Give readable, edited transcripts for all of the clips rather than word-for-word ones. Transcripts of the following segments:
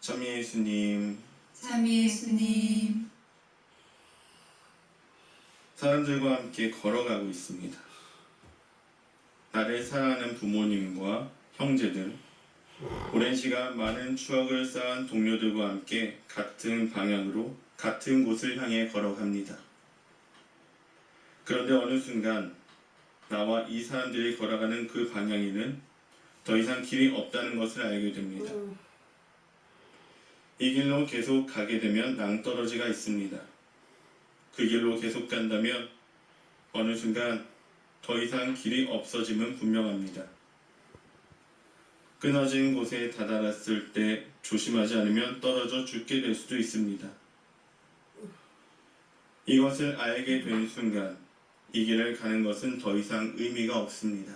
참 예수님, 사람들과 함께 걸어가고 있습니다. 나를 사랑하는 부모님과 형제들, 오랜 시간 많은 추억을 쌓은 동료들과 함께 같은 방향으로 같은 곳을 향해 걸어갑니다. 그런데 어느 순간 나와 이 사람들이 걸어가는 그 방향에는 더 이상 길이 없다는 것을 알게 됩니다. 이 길로 계속 가게 되면 낭떠러지가 있습니다. 그 길로 계속 간다면 어느 순간 더 이상 길이 없어짐은 분명합니다. 끊어진 곳에 다다랐을 때 조심하지 않으면 떨어져 죽게 될 수도 있습니다. 이것을 알게 된 순간 이 길을 가는 것은 더 이상 의미가 없습니다.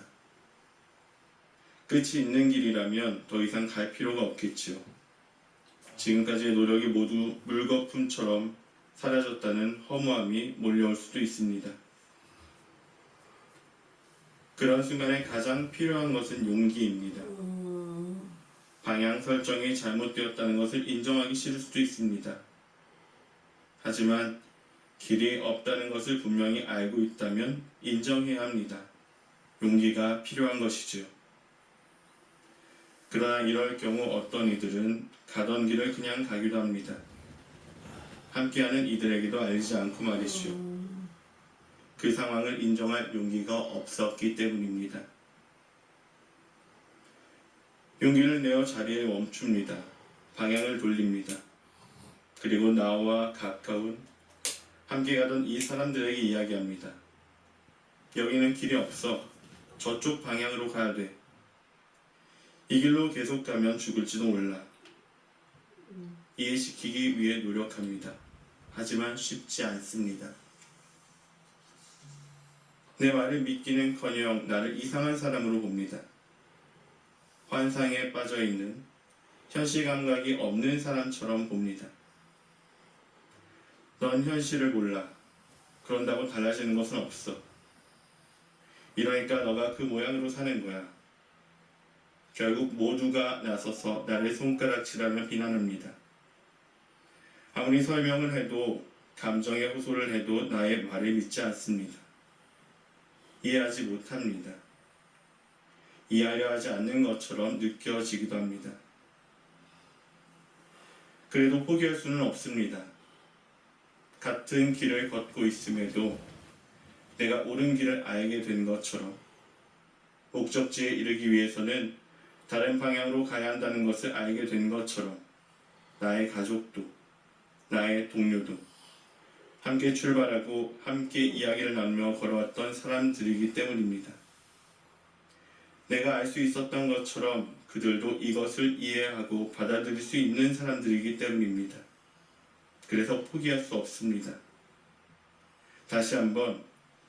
끝이 있는 길이라면 더 이상 갈 필요가 없겠지요. 지금까지의 노력이 모두 물거품처럼 사라졌다는 허무함이 몰려올 수도 있습니다. 그런 순간에 가장 필요한 것은 용기입니다. 방향 설정이 잘못되었다는 것을 인정하기 싫을 수도 있습니다. 하지만 길이 없다는 것을 분명히 알고 있다면 인정해야 합니다. 용기가 필요한 것이지요. 그러나 이럴 경우 어떤 이들은 가던 길을 그냥 가기도 합니다. 함께하는 이들에게도 알지 않고 말이지요. 그 상황을 인정할 용기가 없었기 때문입니다. 용기를 내어 자리에 멈춥니다. 방향을 돌립니다. 그리고 나와 가까운 함께 가던 이 사람들에게 이야기합니다. 여기는 길이 없어. 저쪽 방향으로 가야 돼. 이 길로 계속 가면 죽을지도 몰라. 이해시키기 위해 노력합니다. 하지만 쉽지 않습니다. 내 말을 믿기는커녕 나를 이상한 사람으로 봅니다. 환상에 빠져있는 현실 감각이 없는 사람처럼 봅니다. 넌 현실을 몰라. 그런다고 달라지는 것은 없어. 이러니까 너가 그 모양으로 사는 거야. 결국 모두가 나서서 나를 손가락질하며 비난합니다. 아무리 설명을 해도 감정에 호소를 해도 나의 말을 믿지 않습니다. 이해하지 못합니다. 이해하려 하지 않는 것처럼 느껴지기도 합니다. 그래도 포기할 수는 없습니다. 같은 길을 걷고 있음에도 내가 옳은 길을 알게 된 것처럼 목적지에 이르기 위해서는 다른 방향으로 가야 한다는 것을 알게 된 것처럼 나의 가족도 나의 동료도 함께 출발하고 함께 이야기를 나누며 걸어왔던 사람들이기 때문입니다. 내가 알 수 있었던 것처럼 그들도 이것을 이해하고 받아들일 수 있는 사람들이기 때문입니다. 그래서 포기할 수 없습니다. 다시 한번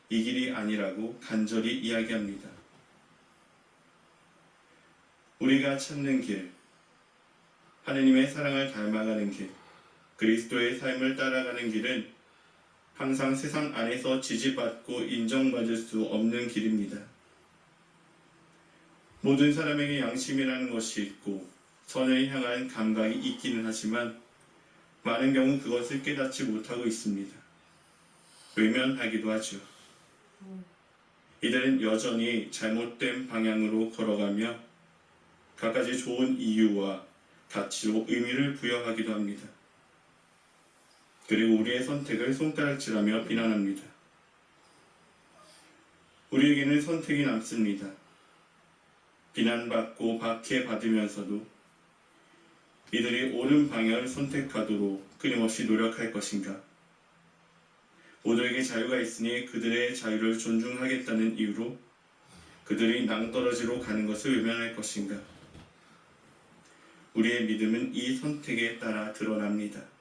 이 길이 아니라고 간절히 이야기합니다. 우리가 찾는 길, 하느님의 사랑을 닮아가는 길, 그리스도의 삶을 따라가는 길은 항상 세상 안에서 지지받고 인정받을 수 없는 길입니다. 모든 사람에게 양심이라는 것이 있고 선을 향한 감각이 있기는 하지만 많은 경우 그것을 깨닫지 못하고 있습니다. 외면하기도 하죠. 이들은 여전히 잘못된 방향으로 걸어가며 갖가지 좋은 이유와 가치로 의미를 부여하기도 합니다. 그리고 우리의 선택을 손가락질하며 비난합니다. 우리에게는 선택이 남습니다. 비난받고 박해받으면서도 이들이 옳은 방향을 선택하도록 끊임없이 노력할 것인가? 모두에게 자유가 있으니 그들의 자유를 존중하겠다는 이유로 그들이 낭떠러지로 가는 것을 외면할 것인가? 우리의 믿음은 이 선택에 따라 드러납니다.